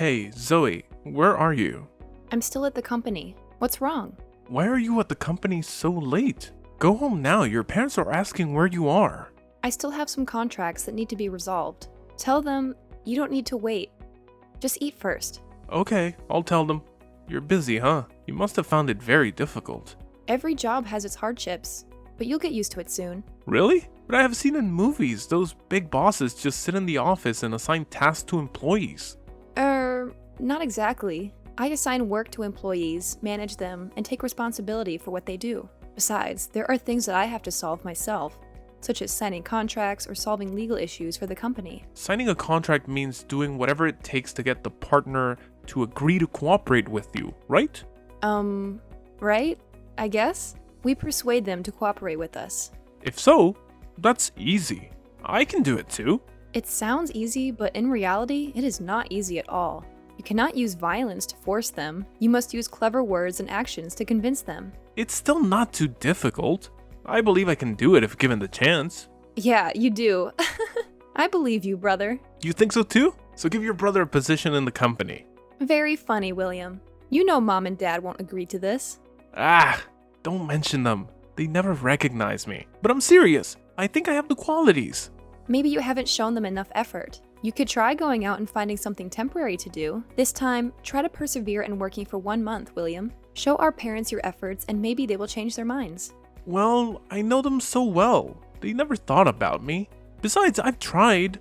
Hey, Zoe, where are you? I'm still at the company. What's wrong? Why are you at the company so late? Go home now, your parents are asking where you are. I still have some contracts that need to be resolved. Tell them you don't need to wait. Just eat first. Okay, I'll tell them. You're busy, huh? You must have found it very difficult. Every job has its hardships, but you'll get used to it soon. Really? But I have seen in movies, those big bosses just sit in the office and assign tasks to employees. Not exactly. I assign work to employees, manage them, and take responsibility for what they do. Besides, there are things that I have to solve myself, such as signing contracts or solving legal issues for the company. Signing a contract means doing whatever it takes to get the partner to agree to cooperate with you, right? Right? I guess? We persuade them to cooperate with us. If so, that's easy. I can do it too. It sounds easy, but in reality, it is not easy at all. You cannot use violence to force them. You must use clever words and actions to convince them. It's still not too difficult. I believe I can do it if given the chance. Yeah, you do. I believe you, brother. You think so too? So give your brother a position in the company. Very funny, William. You know Mom and Dad won't agree to this. Don't mention them. They never recognize me. But I'm serious. I think I have the qualities. Maybe you haven't shown them enough effort. You could try going out and finding something temporary to do. This time, try to persevere in working for 1 month, William. Show our parents your efforts and maybe they will change their minds. Well, I know them so well. They never thought about me. Besides, I've tried.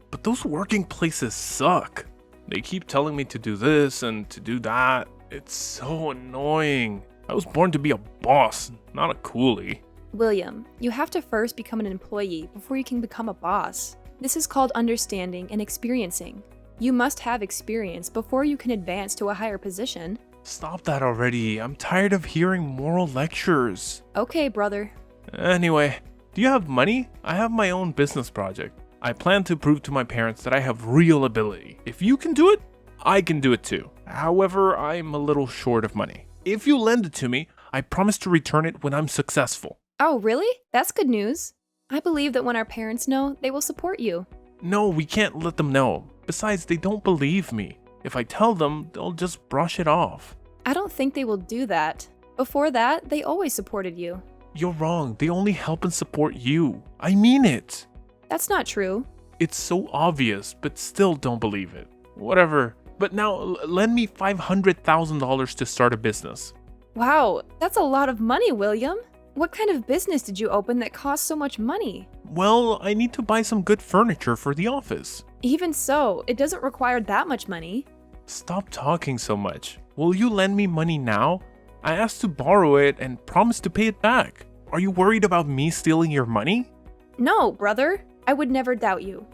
But those working places suck. They keep telling me to do this and to do that. It's so annoying. I was born to be a boss, not a coolie. William, you have to first become an employee before you can become a boss. This is called understanding and experiencing. You must have experience before you can advance to a higher position. Stop that already. I'm tired of hearing moral lectures. Okay, brother. Anyway, do you have money? I have my own business project. I plan to prove to my parents that I have real ability. If you can do it, I can do it too. However, I'm a little short of money. If you lend it to me, I promise to return it when I'm successful. Oh, really? That's good news. I believe that when our parents know, they will support you. No, we can't let them know. Besides, they don't believe me. If I tell them, they'll just brush it off. I don't think they will do that. Before that, they always supported you. You're wrong. They only help and support you. I mean it. That's not true. It's so obvious, but still don't believe it. Whatever. But now, lend me $500,000 to start a business. Wow, that's a lot of money, William. What kind of business did you open that costs so much money? Well, I need to buy some good furniture for the office. Even so, it doesn't require that much money. Stop talking so much. Will you lend me money now? I asked to borrow it and promised to pay it back. Are you worried about me stealing your money? No, brother. I would never doubt you.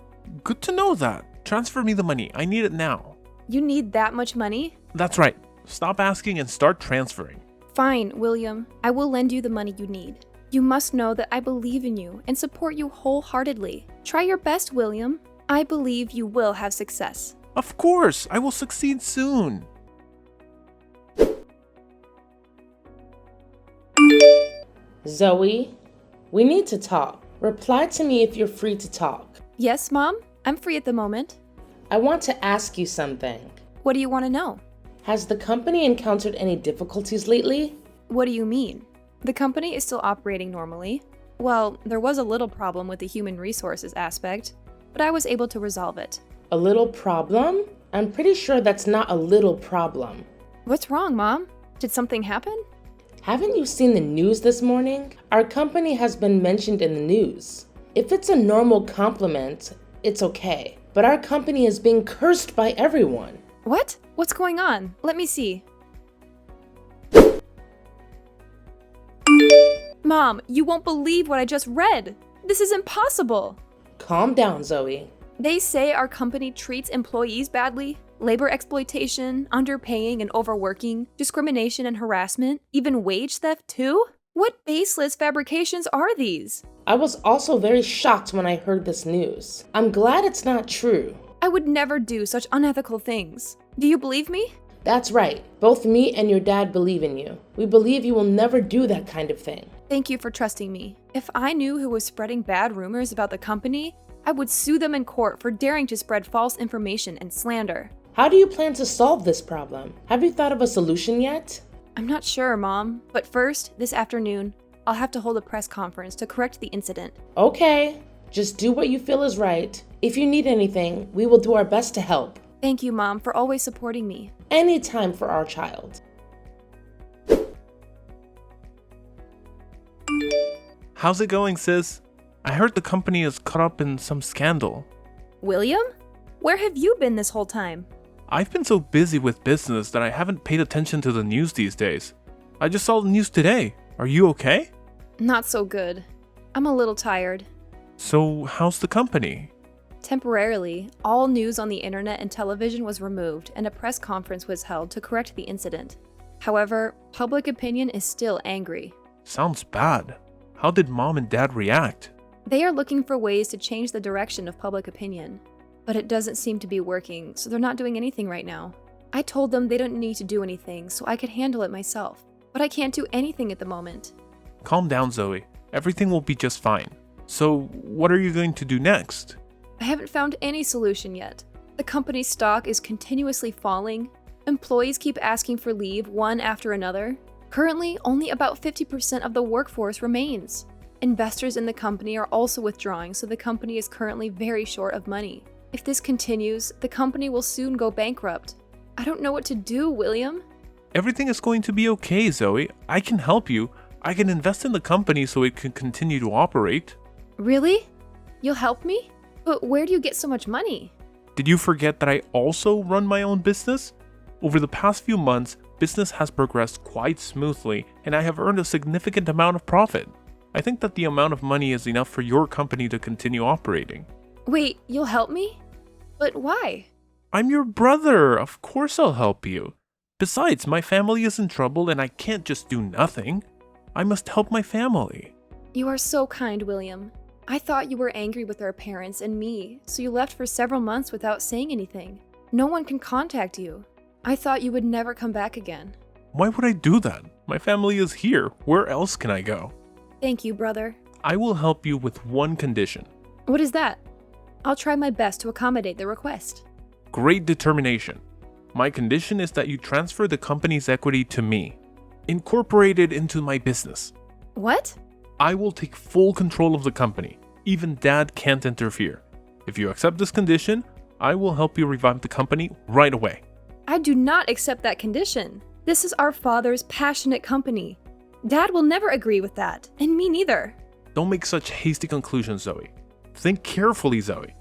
Good to know that. Transfer me the money. I need it now. You need that much money? That's right. Stop asking and start transferring. Fine, William. I will lend you the money you need. You must know that I believe in you and support you wholeheartedly. Try your best, William. I believe you will have success. Of course, I will succeed soon. Zoe, we need to talk. Reply to me if you're free to talk. Yes, Mom? I'm free at the moment. I want to ask you something. What do you want to know? Has the company encountered any difficulties lately? What do you mean? The company is still operating normally. Well, there was a little problem with the human resources aspect, but I was able to resolve it. A little problem? I'm pretty sure that's not a little problem. What's wrong, Mom? Did something happen? Haven't you seen the news this morning? Our company has been mentioned in the news. If it's a normal compliment, it's okay. But our company is being cursed by everyone. What? What's going on? Let me see. Mom, you won't believe what I just read. This is impossible. Calm down, Zoe. They say our company treats employees badly. Labor exploitation, underpaying and overworking, discrimination and harassment, even wage theft too? What baseless fabrications are these? I was also very shocked when I heard this news. I'm glad it's not true. I would never do such unethical things. Do you believe me? That's right. Both me and your dad believe in you. We believe you will never do that kind of thing. Thank you for trusting me. If I knew who was spreading bad rumors about the company, I would sue them in court for daring to spread false information and slander. How do you plan to solve this problem? Have you thought of a solution yet? I'm not sure, Mom, but first, this afternoon, I'll have to hold a press conference to correct the incident. Okay, just do what you feel is right. If you need anything, we will do our best to help. Thank you, Mom, for always supporting me. Anytime for our child. How's it going, sis? I heard the company is caught up in some scandal. William? Where have you been this whole time? I've been so busy with business that I haven't paid attention to the news these days. I just saw the news today. Are you okay? Not so good. I'm a little tired. So, how's the company? Temporarily, all news on the internet and television was removed and a press conference was held to correct the incident. However, public opinion is still angry. Sounds bad. How did Mom and Dad react? They are looking for ways to change the direction of public opinion. But it doesn't seem to be working, so they're not doing anything right now. I told them they don't need to do anything so I could handle it myself. But I can't do anything at the moment. Calm down, Zoe. Everything will be just fine. So, what are you going to do next? I haven't found any solution yet. The company's stock is continuously falling. Employees keep asking for leave one after another. Currently, only about 50% of the workforce remains. Investors in the company are also withdrawing, so the company is currently very short of money. If this continues, the company will soon go bankrupt. I don't know what to do, William. Everything is going to be okay, Zoe. I can help you. I can invest in the company so it can continue to operate. Really? You'll help me? But where do you get so much money? Did you forget that I also run my own business? Over the past few months, business has progressed quite smoothly and I have earned a significant amount of profit. I think that the amount of money is enough for your company to continue operating. Wait, you'll help me? But why? I'm your brother. Of course I'll help you. Besides, my family is in trouble and I can't just do nothing. I must help my family. You are so kind, William. I thought you were angry with our parents and me, so you left for several months without saying anything. No one can contact you. I thought you would never come back again. Why would I do that? My family is here. Where else can I go? Thank you, brother. I will help you with one condition. What is that? I'll try my best to accommodate the request. Great determination. My condition is that you transfer the company's equity to me. Incorporate it into my business. What? I will take full control of the company. Even Dad can't interfere. If you accept this condition, I will help you revive the company right away. I do not accept that condition. This is our father's passionate company. Dad will never agree with that, and me neither. Don't make such hasty conclusions, Zoe. Think carefully, Zoe.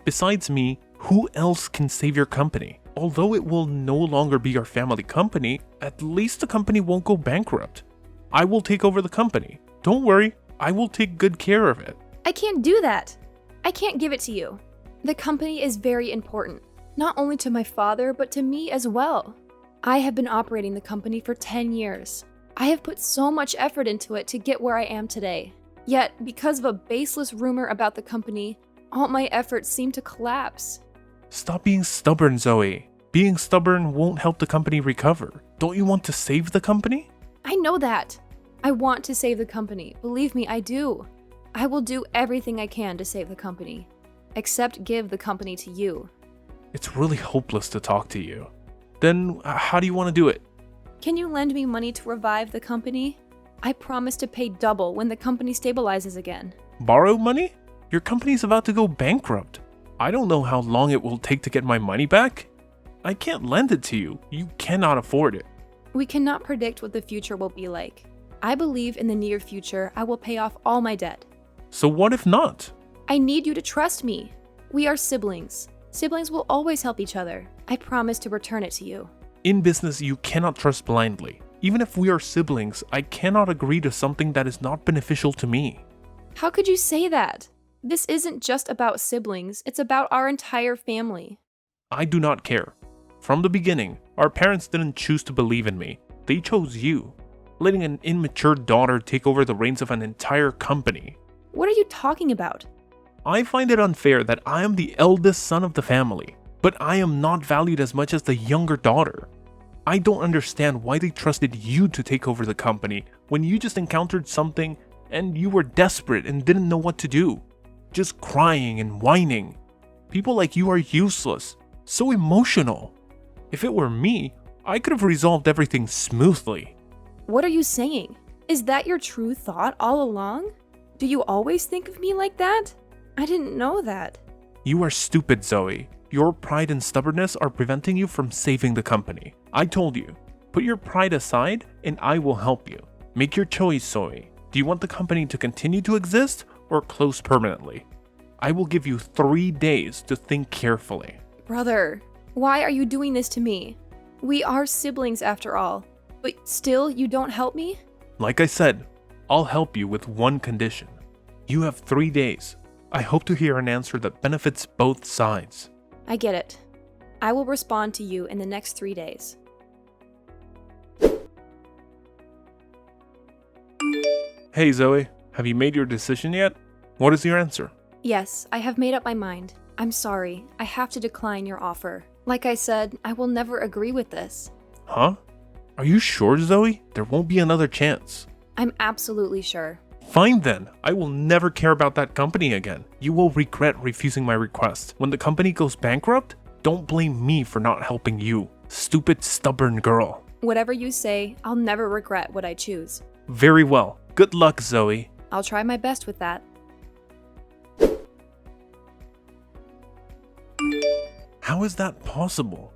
Besides me, who else can save your company? Although it will no longer be our family company, at least the company won't go bankrupt. I will take over the company. Don't worry, I will take good care of it. I can't do that. I can't give it to you. The company is very important, not only to my father, but to me as well. I have been operating the company for 10 years. I have put so much effort into it to get where I am today. Yet, because of a baseless rumor about the company, all my efforts seem to collapse. Stop being stubborn, Zoe. Being stubborn won't help the company recover. Don't you want to save the company? I know that. I want to save the company. Believe me, I do. I will do everything I can to save the company, except give the company to you. It's really hopeless to talk to you. Then, how do you want to do it? Can you lend me money to revive the company? I promise to pay double when the company stabilizes again. Borrow money? Your company's about to go bankrupt. I don't know how long it will take to get my money back. I can't lend it to you. You cannot afford it. We cannot predict what the future will be like. I believe in the near future I will pay off all my debt. So what if not? I need you to trust me. We are siblings. Siblings will always help each other. I promise to return it to you. In business, you cannot trust blindly. Even if we are siblings, I cannot agree to something that is not beneficial to me. How could you say that? This isn't just about siblings, it's about our entire family. I do not care. From the beginning, our parents didn't choose to believe in me. They chose you, letting an immature daughter take over the reins of an entire company. What are you talking about? I find it unfair that I am the eldest son of the family, but I am not valued as much as the younger daughter. I don't understand why they trusted you to take over the company when you just encountered something and you were desperate and didn't know what to do. Just crying and whining. People like you are useless, so emotional. If it were me, I could have resolved everything smoothly. What are you saying? Is that your true thought all along? Do you always think of me like that? I didn't know that. You are stupid, Zoe. Your pride and stubbornness are preventing you from saving the company. I told you, put your pride aside and I will help you. Make your choice, Zoe. Do you want the company to continue to exist or close permanently? I will give you 3 days to think carefully. Brother, why are you doing this to me? We are siblings after all, but still you don't help me? Like I said, I'll help you with one condition. You have 3 days. I hope to hear an answer that benefits both sides. I get it. I will respond to you in the next 3 days. Hey Zoe, have you made your decision yet? What is your answer? Yes, I have made up my mind. I'm sorry, I have to decline your offer. Like I said, I will never agree with this. Huh? Are you sure, Zoe? There won't be another chance. I'm absolutely sure. Fine then, I will never care about that company again. You will regret refusing my request. When the company goes bankrupt, don't blame me for not helping you. Stupid, stubborn girl. Whatever you say, I'll never regret what I choose. Very well. Good luck, Zoe. I'll try my best with that. How is that possible?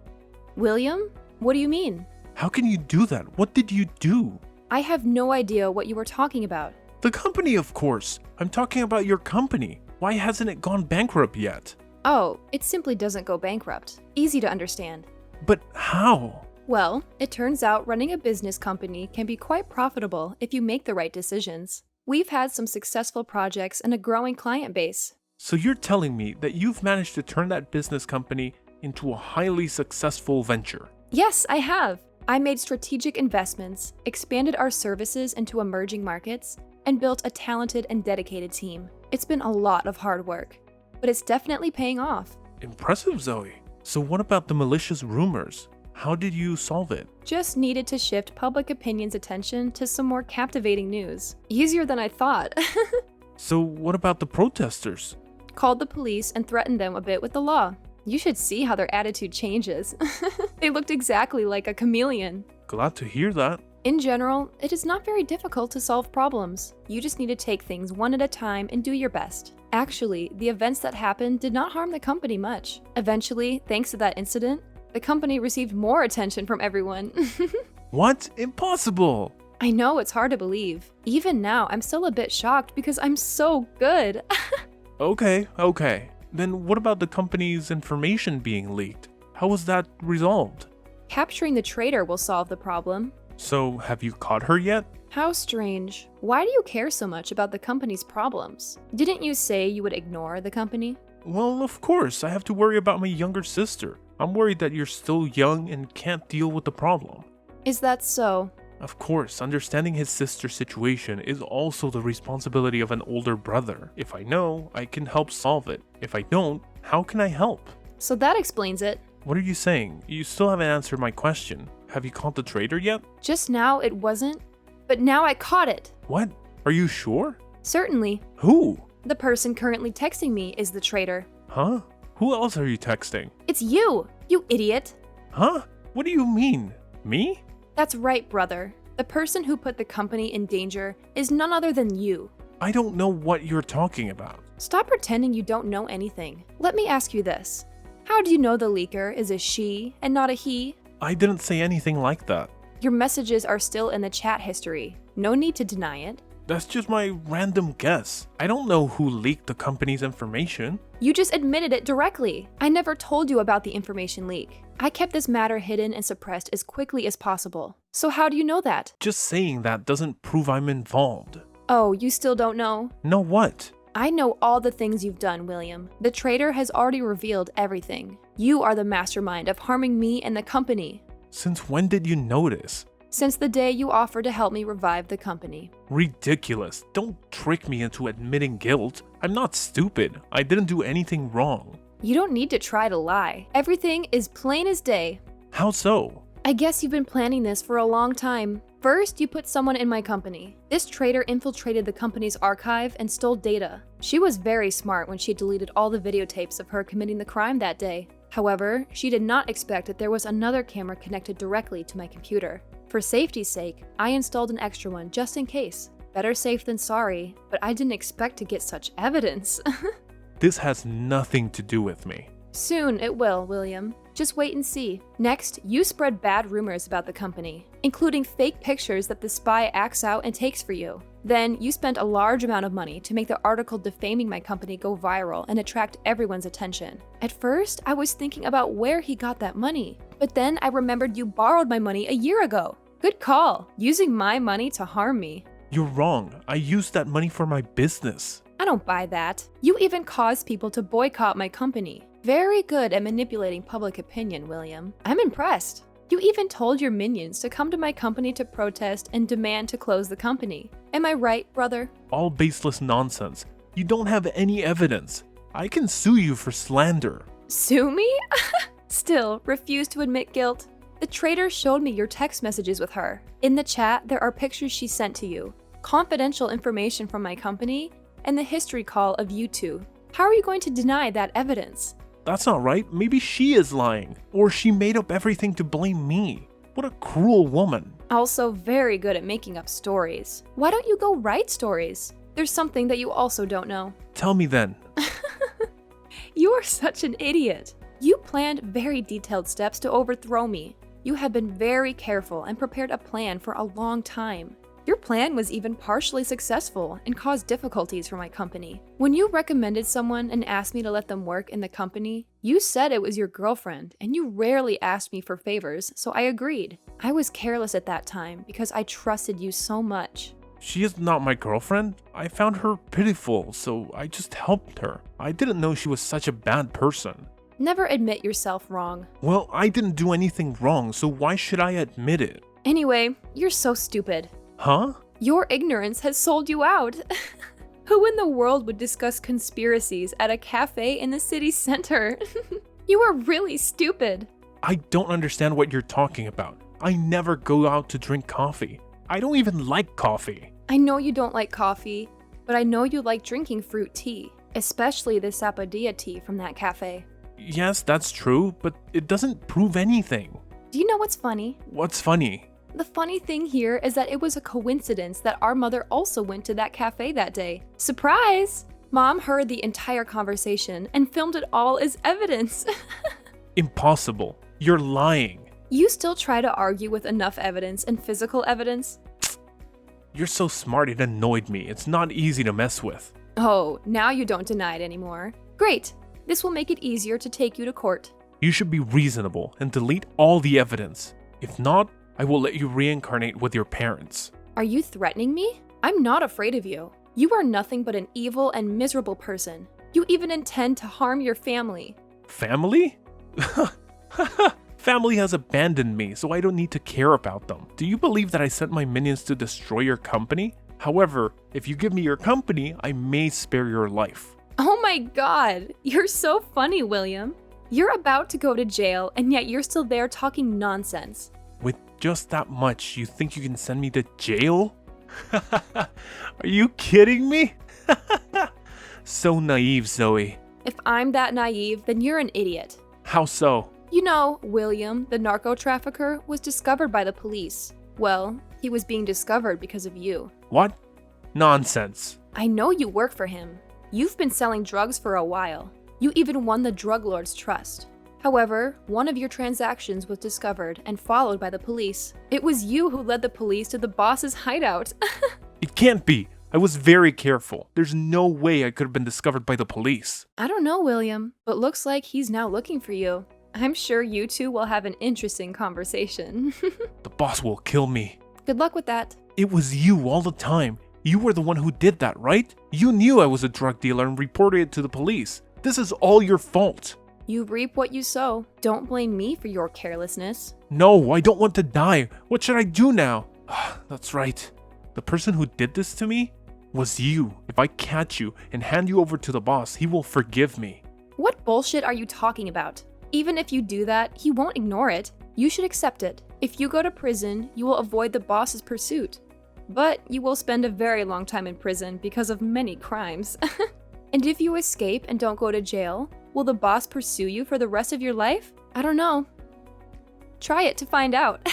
William? What do you mean? How can you do that? What did you do? I have no idea what you were talking about. The company, of course. I'm talking about your company. Why hasn't it gone bankrupt yet? Oh, it simply doesn't go bankrupt. Easy to understand. But how? Well, it turns out running a business company can be quite profitable if you make the right decisions. We've had some successful projects and a growing client base. So you're telling me that you've managed to turn that business company into a highly successful venture? Yes, I have. I made strategic investments, expanded our services into emerging markets, and built a talented and dedicated team. It's been a lot of hard work, but it's definitely paying off. Impressive, Zoe. So what about the malicious rumors? How did you solve it? Just needed to shift public opinion's attention to some more captivating news. Easier than I thought. So what about the protesters? Called the police and threatened them a bit with the law. You should see how their attitude changes. They looked exactly like a chameleon. Glad to hear that. In general, it is not very difficult to solve problems. You just need to take things one at a time and do your best. Actually, the events that happened did not harm the company much. Eventually, thanks to that incident, the company received more attention from everyone. What? Impossible! I know it's hard to believe. Even now, I'm still a bit shocked because I'm so good. Okay. Then what about the company's information being leaked? How was that resolved? Capturing the traitor will solve the problem. So have you caught her yet? How strange. Why do you care so much about the company's problems? Didn't you say you would ignore the company? Well, of course, I have to worry about my younger sister. I'm worried that you're still young and can't deal with the problem. Is that so? Of course, understanding his sister's situation is also the responsibility of an older brother. If I know, I can help solve it. If I don't, how can I help? So that explains it. What are you saying? You still haven't answered my question. Have you caught the traitor yet? Just now it wasn't, but now I caught it. What? Are you sure? Certainly. Who? The person currently texting me is the traitor. Huh? Who else are you texting? It's you idiot. Huh? What do you mean? Me? That's right, brother. The person who put the company in danger is none other than you. I don't know what you're talking about. Stop pretending you don't know anything. Let me ask you this. How do you know the leaker is a she and not a he? I didn't say anything like that. Your messages are still in the chat history. No need to deny it. That's just my random guess. I don't know who leaked the company's information. You just admitted it directly. I never told you about the information leak. I kept this matter hidden and suppressed as quickly as possible. So how do you know that? Just saying that doesn't prove I'm involved. Oh, you still don't know? Know what? I know all the things you've done, William. The traitor has already revealed everything. You are the mastermind of harming me and the company. Since when did you notice? Since the day you offered to help me revive the company. Ridiculous. Don't trick me into admitting guilt. I'm not stupid. I didn't do anything wrong. You don't need to try to lie. Everything is plain as day. How so? I guess you've been planning this for a long time. First, you put someone in my company. This traitor infiltrated the company's archive and stole data. She was very smart when she deleted all the videotapes of her committing the crime that day. However, she did not expect that there was another camera connected directly to my computer. For safety's sake, I installed an extra one just in case. Better safe than sorry, but I didn't expect to get such evidence. This has nothing to do with me. Soon it will, William. Just wait and see. Next, you spread bad rumors about the company, including fake pictures that the spy acts out and takes for you. Then, you spent a large amount of money to make the article defaming my company go viral and attract everyone's attention. At first, I was thinking about where he got that money, but then I remembered you borrowed my money a year ago. Good call, using my money to harm me. You're wrong. I used that money for my business. I don't buy that. You even caused people to boycott my company. Very good at manipulating public opinion, William. I'm impressed. You even told your minions to come to my company to protest and demand to close the company. Am I right, brother? All baseless nonsense. You don't have any evidence. I can sue you for slander. Sue me? Still, refuse to admit guilt. The traitor showed me your text messages with her. In the chat, there are pictures she sent to you, confidential information from my company, and the history call of you two. How are you going to deny that evidence? That's not right. Maybe she is lying. Or she made up everything to blame me. What a cruel woman. Also very good at making up stories. Why don't you go write stories? There's something that you also don't know. Tell me then. You are such an idiot. You planned very detailed steps to overthrow me. You have been very careful and prepared a plan for a long time. Your plan was even partially successful and caused difficulties for my company. When you recommended someone and asked me to let them work in the company, you said it was your girlfriend, and you rarely asked me for favors, so I agreed. I was careless at that time because I trusted you so much. She is not my girlfriend. I found her pitiful, so I just helped her. I didn't know she was such a bad person. Never admit yourself wrong. Well, I didn't do anything wrong, so why should I admit it? Anyway, you're so stupid. Huh? Your ignorance has sold you out. Who in the world would discuss conspiracies at a cafe in the city center? You are really stupid. I don't understand what you're talking about. I never go out to drink coffee. I don't even like coffee. I know you don't like coffee, but I know you like drinking fruit tea, especially the sapodilla tea from that cafe. Yes, that's true, but it doesn't prove anything. Do you know what's funny? What's funny? The funny thing here is that it was a coincidence that our mother also went to that cafe that day. Surprise! Mom heard the entire conversation and filmed it all as evidence. Impossible. You're lying. You still try to argue with enough evidence and physical evidence? You're so smart it annoyed me. It's not easy to mess with. Oh, now you don't deny it anymore. Great. This will make it easier to take you to court. You should be reasonable and delete all the evidence. If not, I will let you reincarnate with your parents. Are you threatening me? I'm not afraid of you. You are nothing but an evil and miserable person. You even intend to harm your family. Family? Family has abandoned me, so I don't need to care about them. Do you believe that I sent my minions to destroy your company? However, if you give me your company, I may spare your life. Oh my god, you're so funny, William. You're about to go to jail, and yet you're still there talking nonsense. With just that much, you think you can send me to jail? Are you kidding me? So naive, Zoe. If I'm that naive, then you're an idiot. How so? You know, William, the narco trafficker, was discovered by the police. Well, he was being discovered because of you. What? Nonsense. I know you work for him. You've been selling drugs for a while. You even won the drug lord's trust. However, one of your transactions was discovered and followed by the police. It was you who led the police to the boss's hideout. It can't be. I was very careful. There's no way I could have been discovered by the police. I don't know, William, but looks like he's now looking for you. I'm sure you two will have an interesting conversation. The boss will kill me. Good luck with that. It was you all the time. You were the one who did that, right? You knew I was a drug dealer and reported it to the police. This is all your fault. You reap what you sow. Don't blame me for your carelessness. No, I don't want to die. What should I do now? That's right. The person who did this to me was you. If I catch you and hand you over to the boss, he will forgive me. What bullshit are you talking about? Even if you do that, he won't ignore it. You should accept it. If you go to prison, you will avoid the boss's pursuit. But you will spend a very long time in prison because of many crimes. And if you escape and don't go to jail, Will the boss pursue you for the rest of your life? I don't know. Try it to find out.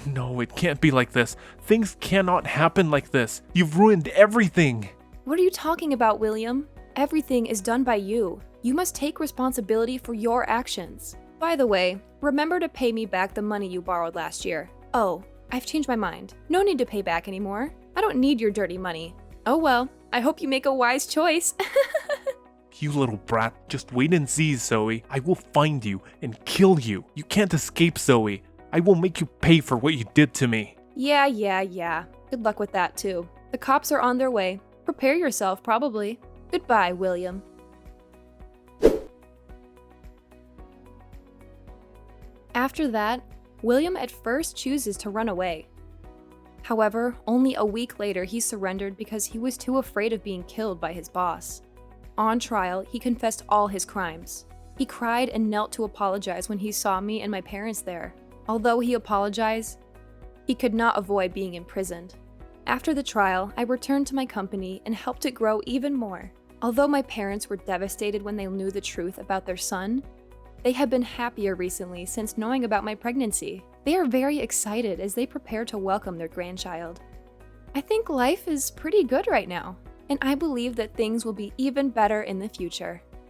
No, it can't be like this. Things cannot happen like this. You've ruined everything. What are you talking about, William? Everything is done by you. You must take responsibility for your actions. By the way, remember to pay me back the money you borrowed last year. Oh, I've changed my mind. No need to pay back anymore. I don't need your dirty money. Oh well, I hope you make a wise choice. You little brat, just wait and see, Zoe. I will find you and kill you. You can't escape, Zoe. I will make you pay for what you did to me. Yeah. Good luck with that, too. The cops are on their way. Prepare yourself, probably. Goodbye, William. After that, William at first chooses to run away. However, only a week later he surrendered because he was too afraid of being killed by his boss. On trial, he confessed all his crimes. He cried and knelt to apologize when he saw me and my parents there. Although he apologized, he could not avoid being imprisoned. After the trial, I returned to my company and helped it grow even more. Although my parents were devastated when they knew the truth about their son, they have been happier recently since knowing about my pregnancy. They are very excited as they prepare to welcome their grandchild. I think life is pretty good right now, and I believe that things will be even better in the future.